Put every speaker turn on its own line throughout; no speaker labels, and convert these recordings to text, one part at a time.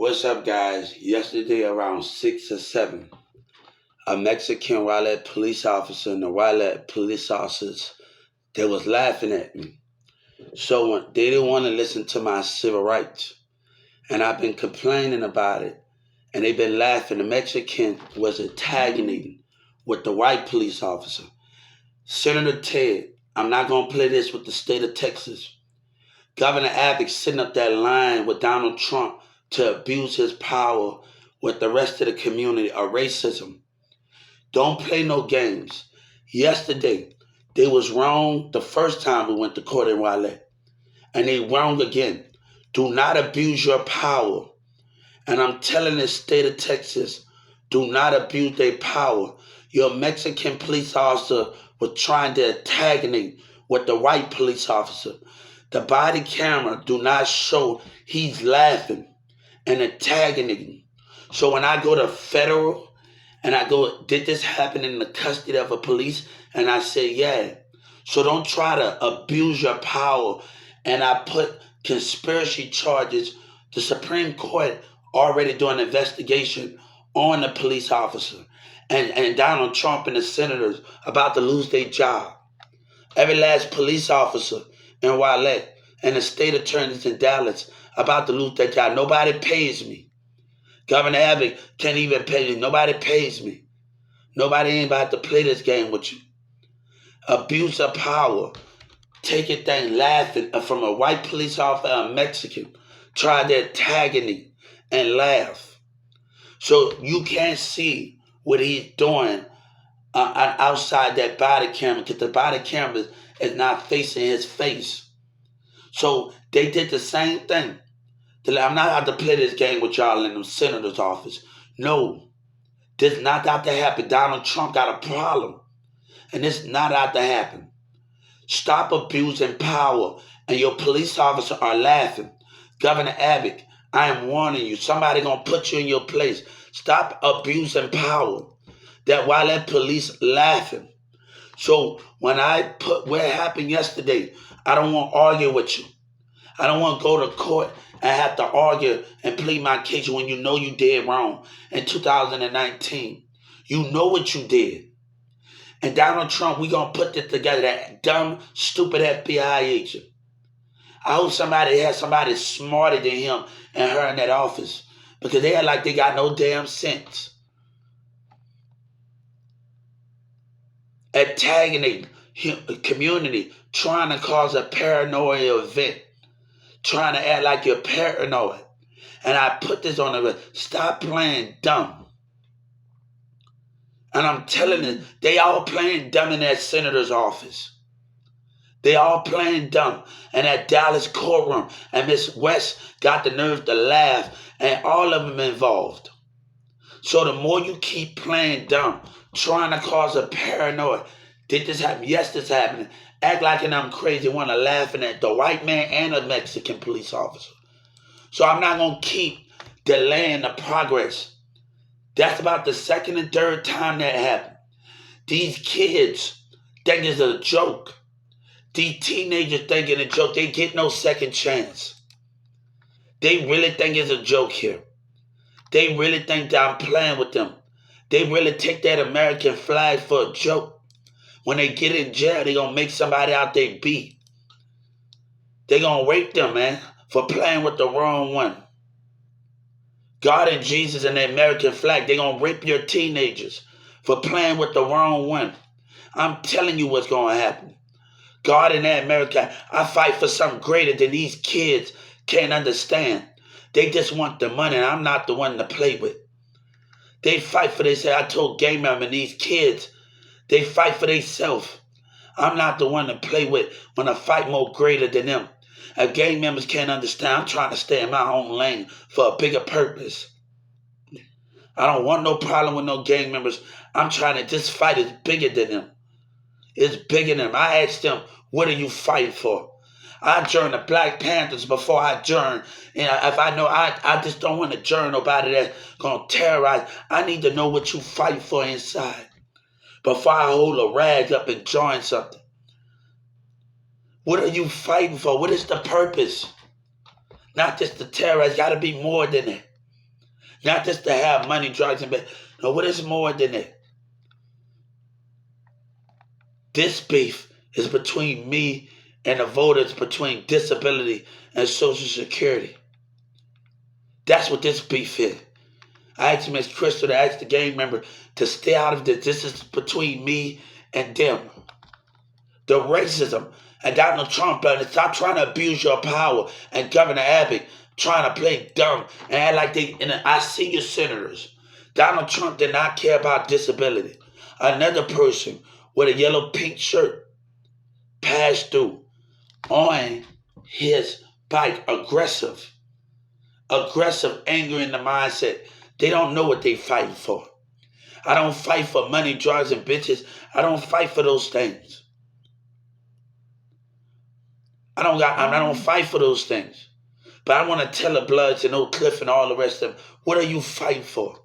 What's up, guys? Yesterday around 6 or 7, a Mexican Raleigh police officer and the Raleigh police officers, they was laughing at me. So they didn't want to listen to my civil rights. And I've been complaining about it. And they've been laughing. The Mexican was antagonisting with the white police officer. Senator Ted, I'm not going to play this with the state of Texas. Governor Abbott sitting up that line with Donald Trump to abuse his power with the rest of the community of racism. Don't play no games. Yesterday, they was wrong the first time we went to court in Raleigh. And they wrong again. Do not abuse your power. And I'm telling the state of Texas, do not abuse their power. Your Mexican police officer was trying to antagonize with the white police officer. The body camera do not show he's laughing and antagonizing. So when I go to federal and I go, did this happen in the custody of a police? And I say, yeah. So don't try to abuse your power. And I put conspiracy charges. The Supreme Court already doing an investigation on the police officer. And Donald Trump and the senators about to lose their job. Every last police officer in Raleigh and the state attorneys in Dallas about to lose their job. Nobody pays me. Governor Abbott can't even pay me. Nobody pays me. Nobody ain't about to play this game with you. Abuse of power. Take your thing laughing from a white police officer, a Mexican, try to antagonize and laugh. So you can't see what he's doing outside that body camera because the body camera is not facing his face. So they did the same thing. I'm not out to play this game with y'all in the senator's office. No, this is not out to happen. Donald Trump got a problem. And this is not out to happen. Stop abusing power. And your police officers are laughing. Governor Abbott, I am warning you. Somebody going to put you in your place. Stop abusing power. That while that police laughing. So when I put what happened yesterday, I don't want to argue with you. I don't want to go to court and have to argue and plead my case when you know you did wrong in 2019. You know what you did. And Donald Trump, we going to put this together, that dumb, stupid FBI agent. I hope somebody has somebody smarter than him and her in that office because they act like they got no damn sense. Antagonizing community, trying to cause a paranoia event, trying to act like you're paranoid. And I put this on the list. Stop playing dumb. And I'm telling you, they all playing dumb in that senator's office. They all playing dumb in that Dallas courtroom. And Miss West got the nerve to laugh. And all of them involved. So the more you keep playing dumb, trying to cause a paranoia. Did this happen? Yes, this happened. Act like I'm crazy, want to laughing at the white man and a Mexican police officer. So I'm not going to keep delaying the progress. That's about the second and third time that happened. These kids think it's a joke. These teenagers think it's a joke. They get no second chance. They really think it's a joke here. They really think that I'm playing with them. They really take that American flag for a joke. When they get in jail, they going to make somebody out they beat. They going to rape them, man, for playing with the wrong one. God and Jesus and the American flag, they going to rape your teenagers for playing with the wrong one. I'm telling you what's going to happen. God and that America, I fight for something greater than these kids can't understand. They just want the money, and I'm not the one to play with. They fight for themselves. I told Game Member and these kids, they fight for themselves. I'm not the one to play with when I fight more greater than them. If gang members can't understand, I'm trying to stay in my own lane for a bigger purpose. I don't want no problem with no gang members. I'm trying to, this fight is bigger than them. It's bigger than them. I asked them, what are you fighting for? I joined the Black Panthers before I joined. And if I know, I just don't want to join nobody that's going to terrorize. I need to know what you fight for inside before I hold a rag up and join something. What are you fighting for? What is the purpose? Not just the terror. It's got to be more than that. Not just to have money, drugs, and no, what is more than it? This beef is between me and the voters, between disability and Social Security. That's what this beef is. I asked Miss Crystal to ask the gang member to stay out of this. This is between me and them. The racism and Donald Trump, and stop trying to abuse your power, and Governor Abbott trying to play dumb and act like they. And I see your senators. Donald Trump did not care about disability. Another person with a yellow pink shirt passed through on his bike, aggressive, anger in the mindset. They don't know what they fighting for. I don't fight for money, drugs, and bitches. I don't fight for those things. I don't fight for those things. But I want to tell the Bloods and Oak Cliff and all the rest of them, what are you fighting for?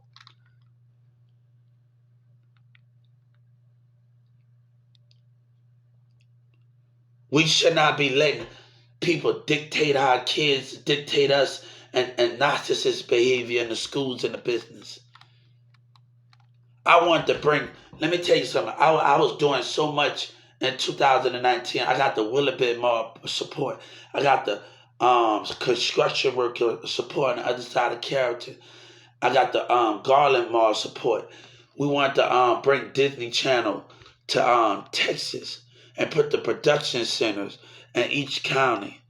We should not be letting people dictate our kids, dictate us, and narcissist behavior in the schools and the business. I want to bring, let me tell you something. I was doing so much in 2019. I got the Willowbit Mall support. I got the construction worker support on the other side of Carrollton. I got the Garland Mall support. We want to bring Disney Channel to Texas and put the production centers in each county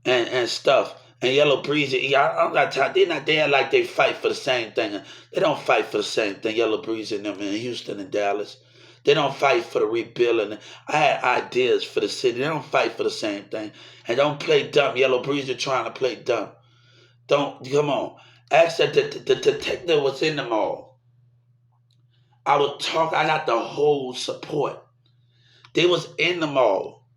and stuff. And Yellow Breezy, I don't got time. They're not there like they fight for the same thing. They don't fight for the same thing. Yellow Breezy and them in Houston and Dallas. They don't fight for the rebuilding. I had ideas for the city. They don't fight for the same thing. And don't play dumb. Yellow Breezy trying to play dumb. Don't, come on. Ask that the detective was in the mall. I got the whole support. They was in the mall.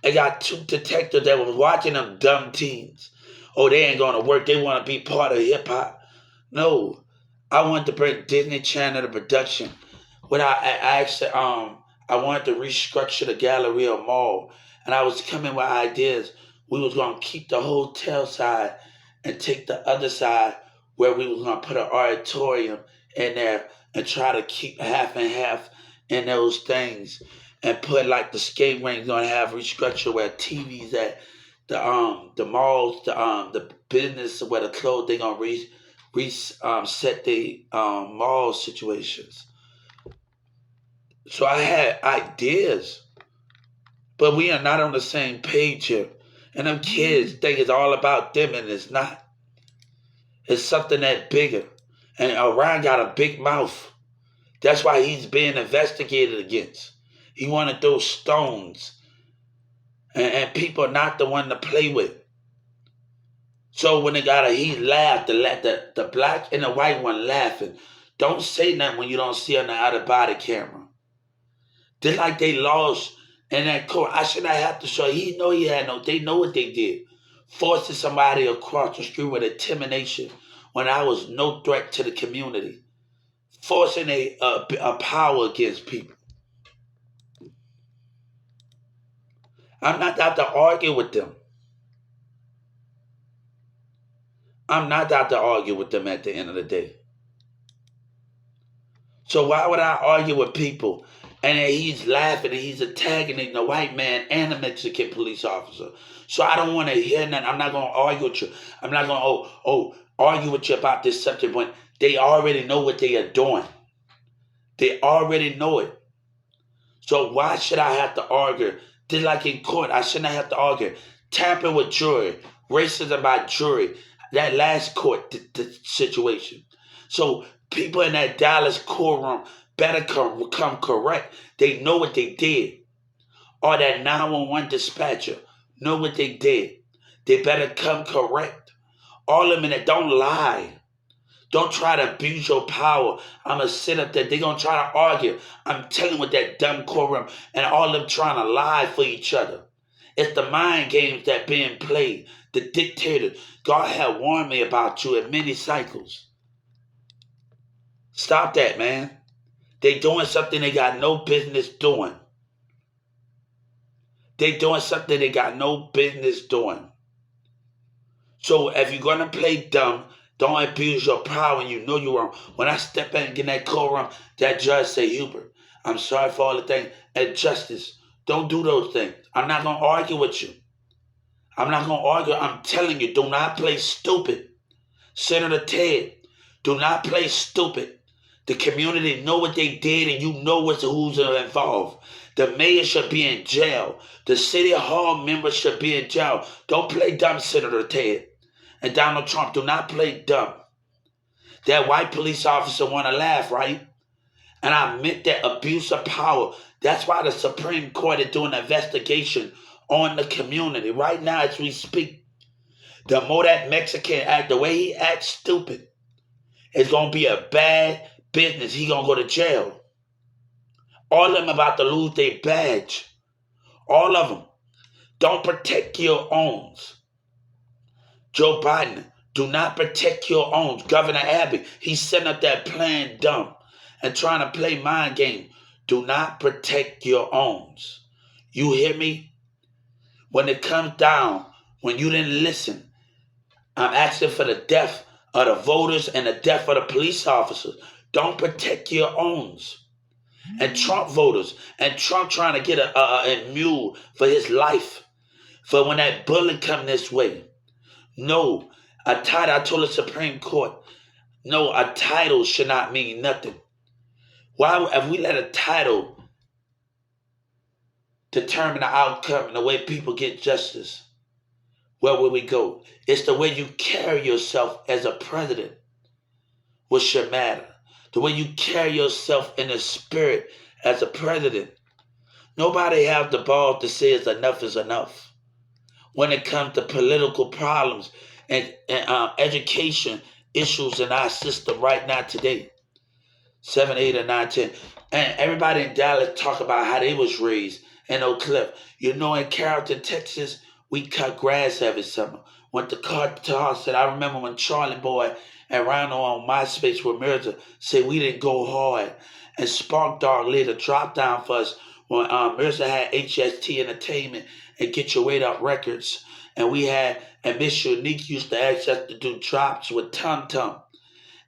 I got two detectives that was watching them dumb teens. Oh, they ain't going to work. They want to be part of hip-hop. No. I wanted to bring Disney Channel to production. When I actually, I wanted to restructure the Galleria Mall. And I was coming with ideas. We was going to keep the hotel side and take the other side where we was going to put an auditorium in there and try to keep half and half in those things. And put like the skate ring going to have restructure where TVs at. The malls, the business where the clothes, they're gonna set the mall situations. So I had ideas, but we are not on the same page here. And them kids think it's all about them, and it's not. It's something that bigger. And Orion got a big mouth. That's why he's being investigated against. He wanted those stones. And people are not the one to play with. So when he laughed, the black and the white one laughing. Don't say nothing when you don't see on the out of body camera. They're like they lost in that court. I should not have to show. They know what they did. Forcing somebody across the street with intimidation when I was no threat to the community. Forcing a power against people. I'm not out to argue with them. I'm not out to argue with them at the end of the day. So why would I argue with people? And then he's laughing and he's antagonizing the white man and the Mexican police officer. So I don't want to hear nothing. I'm not going to argue with you. I'm not going to argue with you about this subject when they already know what they are doing. They already know it. So why should I have to argue? Just like in court, I shouldn't have to argue. Tampering with jury, racism by jury, that last court situation. So people in that Dallas courtroom better come correct. They know what they did. Or that 911 dispatcher know what they did. They better come correct. All of them in it, don't lie. Don't try to abuse your power. I'm going to sit up there. They're going to try to argue. I'm telling with that dumb courtroom and all of them trying to lie for each other. It's the mind games that being played. The dictator. God had warned me about you in many cycles. Stop that, man. They doing something they got no business doing. They doing something they got no business doing. So if you're going to play dumb, Don't abuse your power when you know you're wrong. When I step in and get in that courtroom, that judge say, Hubert, I'm sorry for all the things. And justice, don't do those things. I'm not going to argue with you. I'm not going to argue. I'm telling you, do not play stupid. Senator Ted, do not play stupid. The community know what they did, and you know who's involved. The mayor should be in jail. The city hall members should be in jail. Don't play dumb, Senator Ted. And Donald Trump, do not play dumb. That white police officer want to laugh, right? And I meant that abuse of power. That's why the Supreme Court is doing an investigation on the community right now as we speak. The more that Mexican act, the way he acts stupid, it's going to be a bad business. He going to go to jail. All of them about to lose their badge. All of them. Don't protect your own. Joe Biden, do not protect your own. Governor Abbott, he's setting up that plan dumb and trying to play mind game. Do not protect your own. You hear me? When it comes down, when you didn't listen, I'm asking for the death of the voters and the death of the police officers. Don't protect your own. And Trump voters, and Trump trying to get a mule for his life. For when that bullet come this way. No, a title, I told the Supreme Court, no, a title should not mean nothing. Why, if we let a title determine the outcome and the way people get justice, where will we go? It's the way you carry yourself as a president, what should matter. The way you carry yourself in the spirit as a president. Nobody have the ball to say enough is enough. When it comes to political problems and education issues in our system right now today. 7, 8, and 9, 10. And everybody in Dallas talk about how they was raised in Oak Cliff. You know, in Carrollton, Texas, we cut grass every summer. Went to Carter said, I remember when Charlie Boy and Rhino on MySpace with Mirza said we didn't go hard. And Spark Dog laid a drop down for us when Mirza had HST Entertainment and Get Your Weight Up Records. And we had, and Miss Unique used to ask us to do drops with Tum Tum.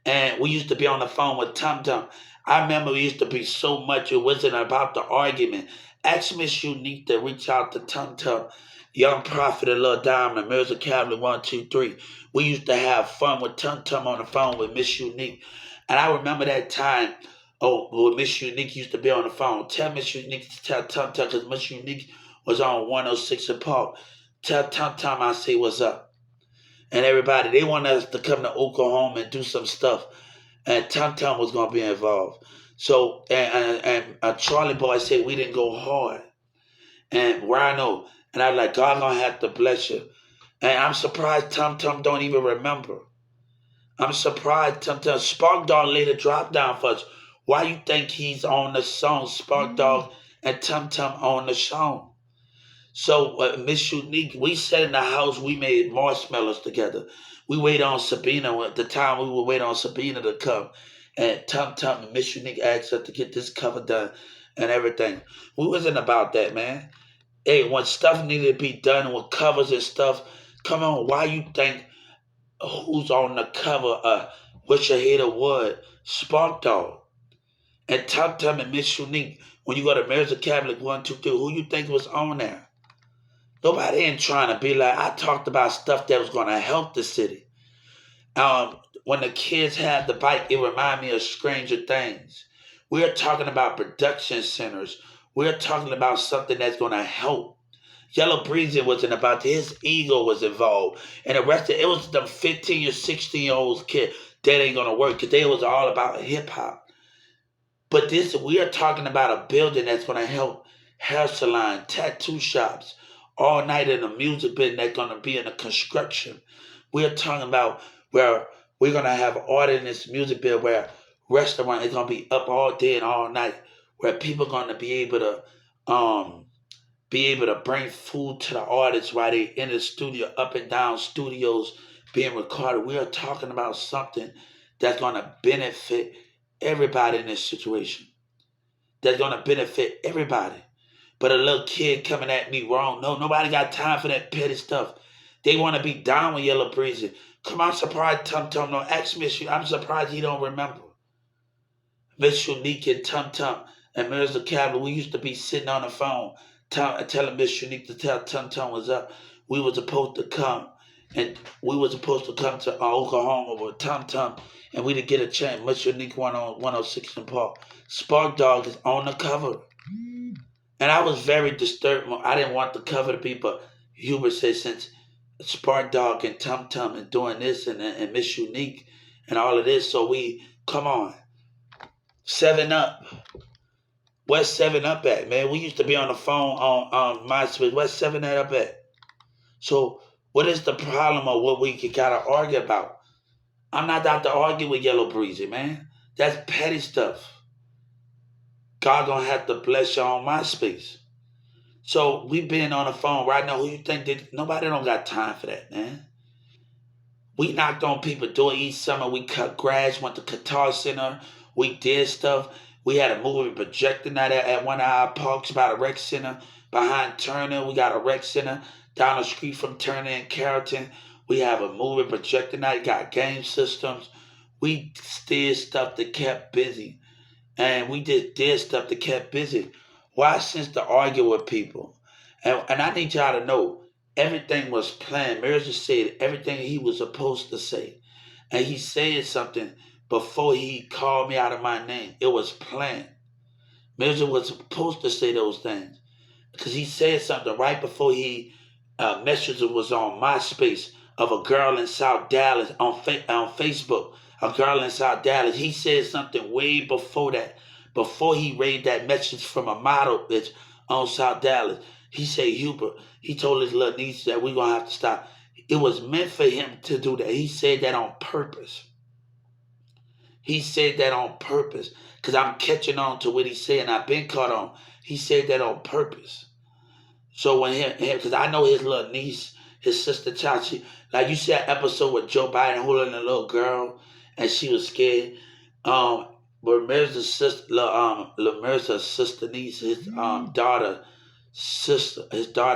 And we used to be on the phone with Tum Tum. I remember we used to be so much, it wasn't about the argument. Ask Miss Unique to reach out to Tum Tum, Young Prophet and Lil Diamond, Mirza Cavalry 1, 2, 3. We used to have fun with Tum Tum on the phone with Miss Unique. And I remember that time, when Miss Unique used to be on the phone. Tell Miss Unique to tell Tum Tum, because Miss Unique was on 106 and Park. Tell Tum Tum I say what's up. And everybody, they wanted us to come to Oklahoma and do some stuff. And Tum Tum was going to be involved. So, and Charlie Boy said we didn't go hard. And Rhino, and I was like, God going to have to bless you. And I'm surprised Tum Tum don't even remember. I'm surprised Tum Tum. Spark Dog laid a drop down for us. Why you think he's on the song, Spark Dog and Tum Tum on the song? So, Miss Unique, we sat in the house, we made marshmallows together. We waited on Sabina. At the time, we would wait on Sabina to come. And Tum Tum and Miss Unique asked us to get this cover done and everything. We wasn't about that, man. Hey, when stuff needed to be done with covers and stuff, come on, why you think who's on the cover of Wish I Hit a Wood? Spark Dog. And Tum Tum and Miss Unique, when you go to Mirza Catholic 1, 2, 3, who you think was on there? Nobody ain't trying to be like, I talked about stuff that was going to help the city. When the kids had the bike, it reminded me of Stranger Things. We're talking about production centers. We're talking about something that's going to help. Yellow Breezy wasn't about his ego was involved. And the rest of it was them 15 or 16-year-old kids that ain't going to work because they was all about hip-hop. But we are talking about a building that's going to help hair salon, tattoo shops, all night in the music business that's going to be in the construction. We're talking about where we're going to have art in this music business where restaurant is going to be up all day and all night, where people are going to be able to bring food to the artists while they in the studio, up and down studios being recorded. We are talking about something that's going to benefit everybody in this situation. That's going to benefit everybody. But a little kid coming at me wrong. No, nobody got time for that petty stuff. They want to be down with Yellow Breezy. Come on, I'm surprised Tum Tum don't ask Miss Unique. I'm surprised he don't remember. Miss Unique and Tum Tum and Mirza Cabinet, we used to be sitting on the phone telling Miss Unique to tell Tum Tum was up. We were supposed to come, and we were supposed to come to Oklahoma with Tum Tum, and we didn't get a chance. Miss Unique went on 106 and Park. Spark Dog is on the cover. And I was very disturbed. I didn't want the cover to be, but Hubert said since Spark Dog and Tum Tum and doing this and Miss Unique and all of this, so we, come on. 7 Up. Where's 7 Up at, man? We used to be on the phone on MySpace. Where's 7 Up at? So what is the problem of what we gotta argue about? I'm not out to argue with Yellow Breezy, man. That's petty stuff. God gonna have to bless you on MySpace. So we been on the phone right now. Who you think did? Nobody don't got time for that, man. We knocked on people door each summer. We cut grass, went to Guitar Center. We did stuff. We had a movie projector night at one of our parks by the rec center. Behind Turner, we got a rec center. Down the street from Turner and Carrollton, we have a movie projector night. Got game systems. We did stuff that kept busy. And we just did stuff that kept busy. Why since to argue with people? And I need y'all to know, everything was planned. Mirza said everything he was supposed to say. And he said something before he called me out of my name. It was planned. Mirza was supposed to say those things. Because he said something right before he message was on MySpace of a girl in South Dallas on Facebook. A girl in South Dallas. He said something way before that. Before he read that message from a model bitch on South Dallas. He said, Hubert, he told his little niece that we're going to have to stop. It was meant for him to do that. He said that on purpose. He said that on purpose. Because I'm catching on to what he said, and I've been caught on. He said that on purpose. So when because I know his little niece, his sister child, like you see that episode with Joe Biden holding a little girl, and she was scared. But Mirza's sister niece, his daughter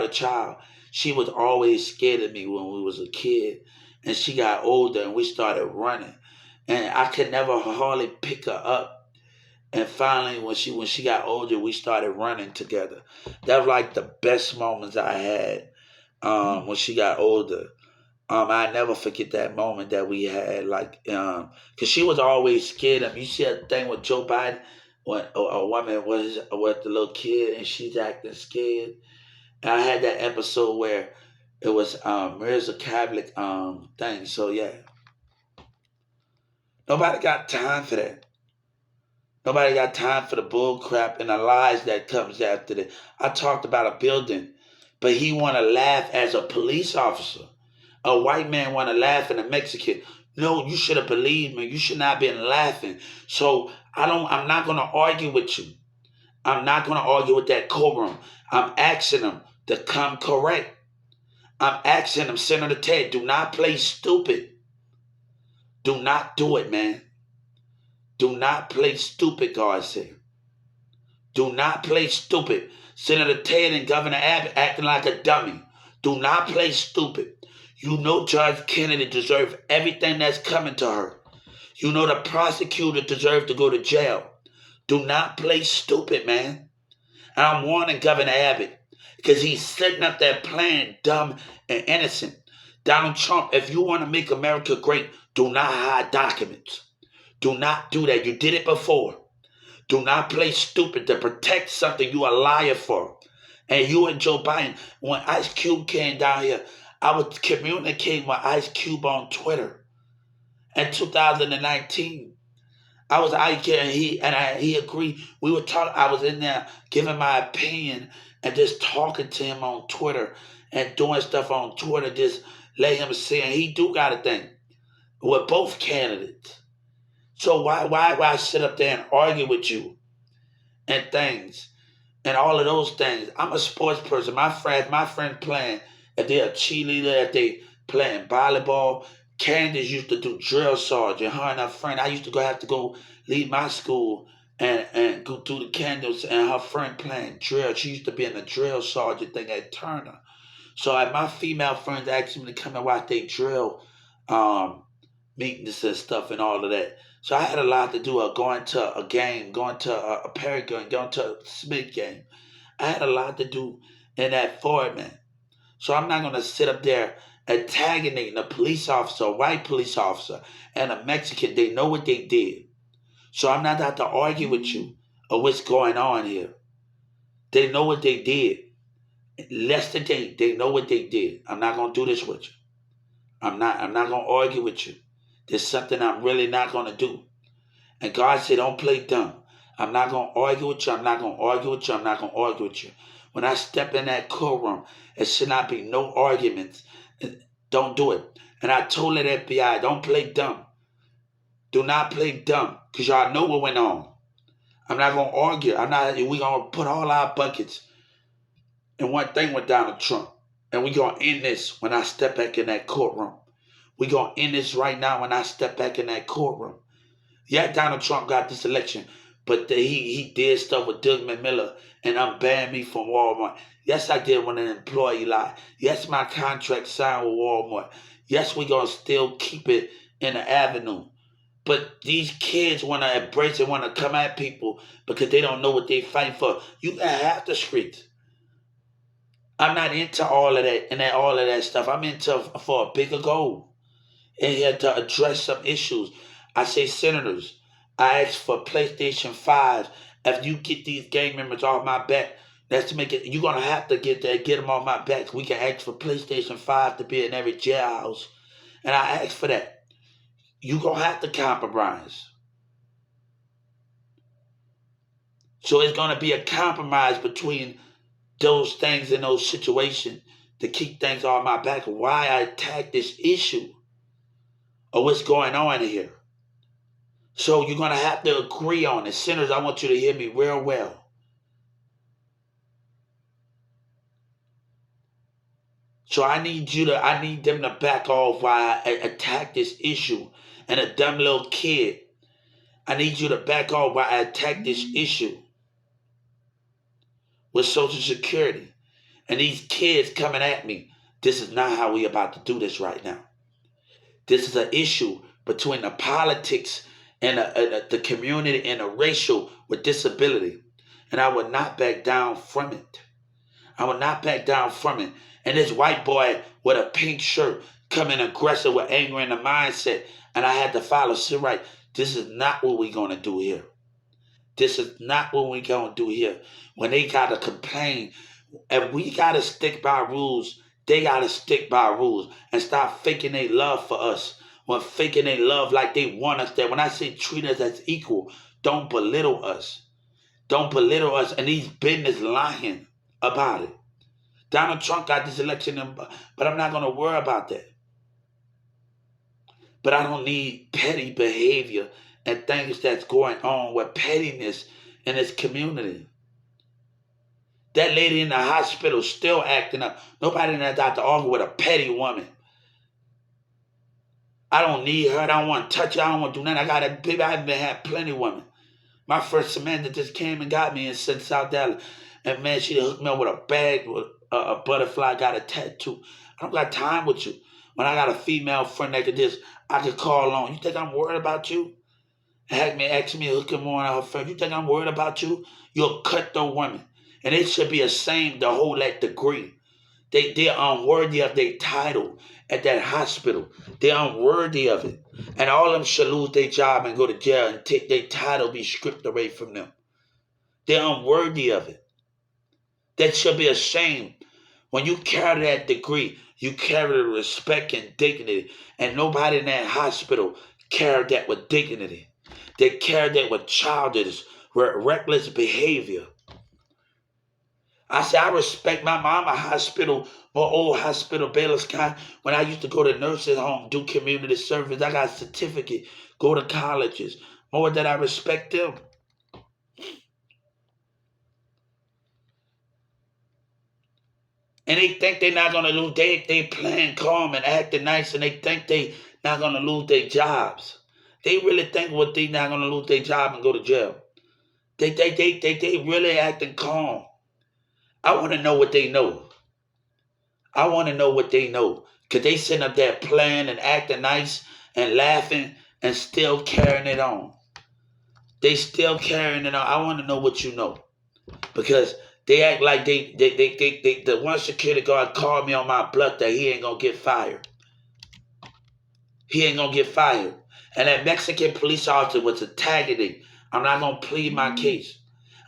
child, she was always scared of me when we was a kid, and she got older and we started running, and I could never hardly pick her up. And finally, when she got older, we started running together. That was like the best moments I had when she got older. I never forget that moment that we had, like, because she was always scared of me. You see that thing with Joe Biden, when a woman was with the little kid and she's acting scared. And I had that episode where it was Mirza Cabinet thing. So yeah, nobody got time for that. Nobody got time for the bull crap and the lies that comes after that. I talked about a building, but he want to laugh as a police officer. A white man want to laugh at a Mexican. No, you should have believed me. You should not have been laughing. So I'm not going to argue with you. I'm not going to argue with that courtroom. I'm asking them to come correct. I'm asking them, Senator Ted, do not play stupid. Do not do it, man. Do not play stupid, God said. Do not play stupid. Senator Ted and Governor Abbott acting like a dummy. Do not play stupid. You know Judge Kennedy deserves everything that's coming to her. You know the prosecutor deserves to go to jail. Do not play stupid, man. And I'm warning Governor Abbott because he's sitting up there playing dumb and innocent. Donald Trump, if you want to make America great, do not hide documents. Do not do that. You did it before. Do not play stupid to protect something you a liar for. And you and Joe Biden, when Ice Cube came down here, I was communicating with Ice Cube on Twitter. In 2019, I was out here and he agreed. We were talking. I was in there giving my opinion and just talking to him on Twitter and doing stuff on Twitter. Just let him see, and he do got a thing with both candidates. So why sit up there and argue with you and things and all of those things? I'm a sports person. My friend playing. If they're a cheerleader, if they playing volleyball, Candace used to do drill sergeant. Her and her friend, I used to have to go leave my school and go do the candles, and her friend playing drill. She used to be in the drill sergeant thing at Turner. So my female friends asked me to come and watch they drill um, meetings and stuff and all of that. So I had a lot to do. Going to a game, going to a Perry game, going to a Smith game. I had a lot to do in that format. So I'm not going to sit up there antagonising a police officer, a white police officer, and a Mexican. They know what they did. So I'm not out to argue with you or what's going on here. They know what they did. Less than they know what they did. I'm not going to do this with you. I'm not going to argue with you. There's something I'm really not going to do. And God said, don't play dumb. I'm not going to argue with you. I'm not going to argue with you. I'm not going to argue with you. When I step in that courtroom, it should not be no arguments. Don't do it. And I told the FBI, don't play dumb. Do not play dumb. Because y'all know what went on. I'm not going to argue. We're going to put all our buckets in one thing with Donald Trump. And we're going to end this when I step back in that courtroom. We're going to end this right now when I step back in that courtroom. Yeah, Donald Trump got this election, but he did stuff with Doug Miller and unbanned me from Walmart. Yes, I did when an employee lied. Yes, my contract signed with Walmart. Yes, we're going to still keep it in the avenue. But these kids want to embrace it, want to come at people because they don't know what they fight for. You can have the streets. I'm not into all of that and all of that stuff. I'm into for a bigger goal. And here to address some issues. I say, senators, I ask for PlayStation 5. If you get these gang members off my back, that's to make it. You're gonna have to get them off my back. We can ask for PlayStation 5 to be in every jailhouse, and I ask for that. You're gonna have to compromise. So it's gonna be a compromise between those things and those situations to keep things on my back. Why I attack this issue or what's going on here. So you're going to have to agree on it. Sinners, I want you to hear me real well. So I need them to back off while I attack this issue. And a dumb little kid, I need you to back off while I attack this issue with Social Security. And these kids coming at me. This is not how we about to do this right now. This is an issue between the politics and the community and the racial with disability. And I will not back down from it. I will not back down from it. And this white boy with a pink shirt coming aggressive with anger in the mindset. And I had to follow, sit right. This is not what we're going to do here. This is not what we're going to do here. When they got to complain, and we got to stick by rules, they got to stick by rules and stop faking their love for us. When faking their love like they want us there. When I say treat us as equal, don't belittle us. Don't belittle us. And these business lying about it. Donald Trump got this election, but I'm not going to worry about that. But I don't need petty behavior and things that's going on with pettiness in this community. That lady in the hospital still acting up. Nobody in that doctor argue with a petty woman. I don't need her. I don't want to touch her. I don't want to do nothing. I got a baby. I've had plenty of women. My first Samantha just came and got me in South Dallas. And man, she hooked me up with a bag with a butterfly, got a tattoo. I don't got time with you. When I got a female friend like this, I could call on. You think I'm worried about you? Ask me, hook him on her friend. You think I'm worried about you? You're a cutthroat woman. And they should be ashamed to hold that degree. They're unworthy of their title at that hospital. They're unworthy of it. And all of them should lose their job and go to jail and take their title be stripped away from them. They're unworthy of it. That should be ashamed. When you carry that degree, you carry the respect and dignity. And nobody in that hospital carried that with dignity. They carried that with childish, reckless behavior. I say I respect my mama hospital, my old hospital, Baylor's County. When I used to go to nursing home, do community service, I got a certificate, go to colleges. More than I respect them. And they think they're not going to lose. They playing calm and acting nice, and they think they not going to lose their jobs. They really think they not going to lose their job and go to jail. They really acting calm. I want to know what they know. I want to know what they know. Because they sitting up there playing and acting nice and laughing and still carrying it on. They still carrying it on. I want to know what you know. Because they act like the one security guard called me on my bluff that he ain't going to get fired. He ain't going to get fired. And that Mexican police officer was attacking. I'm not going to plead my case.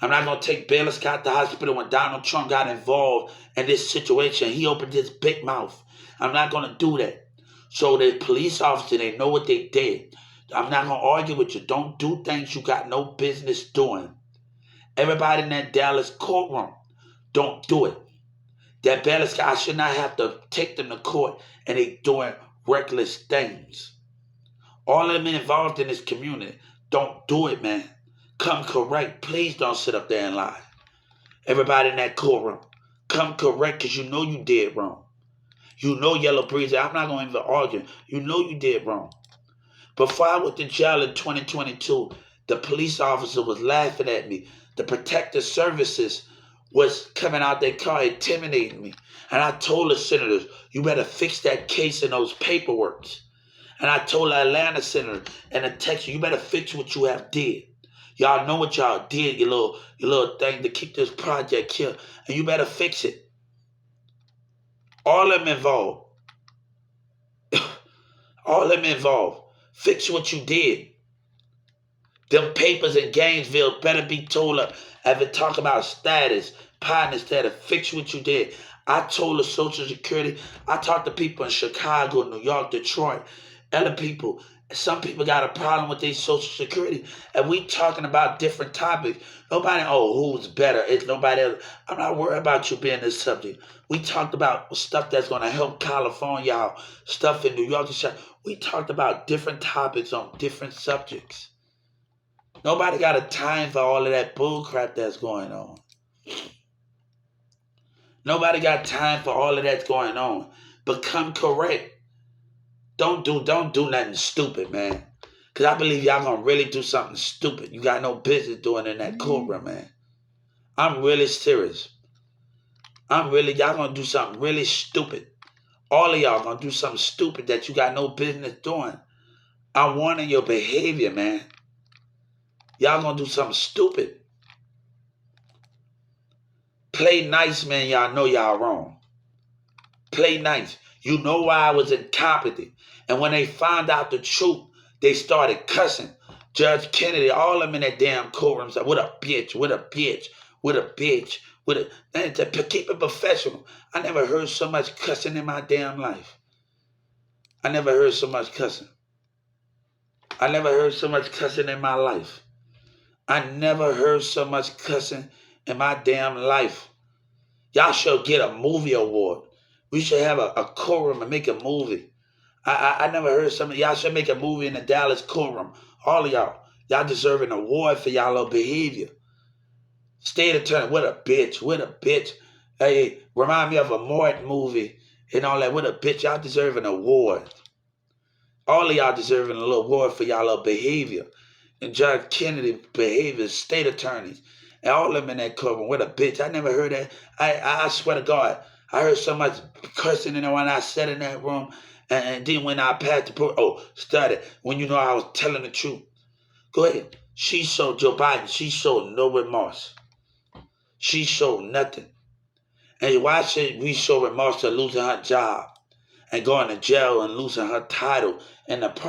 I'm not going to take Baylor Scott to the hospital when Donald Trump got involved in this situation. He opened his big mouth. I'm not going to do that. So the police officer, they know what they did. I'm not going to argue with you. Don't do things you got no business doing. Everybody in that Dallas courtroom, don't do it. That Baylor Scott, I should not have to take them to court and they doing reckless things. All of them involved in this community, don't do it, man. Come correct. Please don't sit up there and lie. Everybody in that courtroom, come correct because you know you did wrong. You know Yellow Breeze. I'm not going to even argue. You know you did wrong. Before I went to jail in 2022, the police officer was laughing at me. The protective services was coming out their car intimidating me. And I told the senators, you better fix that case in those paperworks. And I told the Atlanta senator and the Texas, you better fix what you have did. Y'all know what y'all did, your little thing to keep this project here. And you better fix it. All of them involved. All of them involved. Fix what you did. Them papers in Gainesville better be told up. If it talk about status, partner status, fix what you did. I told the Social Security, I talked to people in Chicago, New York, Detroit, other people. Some people got a problem with their Social Security, and we talking about different topics. Nobody, who's better? It's nobody else. I'm not worried about you being this subject. We talked about stuff that's going to help California out, stuff in New York. We talked about different topics on different subjects. Nobody got a time for all of that bull crap that's going on. Nobody got time for all of that's going on. Become correct. Don't do nothing stupid, man. Because I believe y'all going to really do something stupid. You got no business doing in that courtroom, man. I'm really serious. Y'all going to do something really stupid. All of y'all going to do something stupid that you got no business doing. I'm warning your behavior, man. Y'all going to do something stupid. Play nice, man. Y'all know y'all wrong. Play nice. You know why I was incompetent. And when they found out the truth, they started cussing. Judge Kennedy, all of them in that damn courtroom said, what a bitch, what a bitch, what a bitch, what a... And to keep it professional, I never heard so much cussing in my damn life. I never heard so much cussing. I never heard so much cussing in my life. I never heard so much cussing in my damn life. Y'all should get a movie award. We should have a courtroom and make a movie. I never heard something. Y'all should make a movie in the Dallas courtroom. All of y'all. Y'all deserve an award for y'all little behavior. State attorney, what a bitch, what a bitch. Hey, remind me of a Morton movie and all that. What a bitch. Y'all deserve an award. All of y'all deserving a little award for y'all little behavior. And Judge Kennedy behavior, state attorneys, and all of them in that courtroom. What a bitch. I never heard that. I swear to God, I heard so much cursing in there when I sat in that room. And then when I passed the study, when you know I was telling the truth. Go ahead. She showed Joe Biden, she showed no remorse. She showed nothing. And why should we show remorse to losing her job and going to jail and losing her title in the process?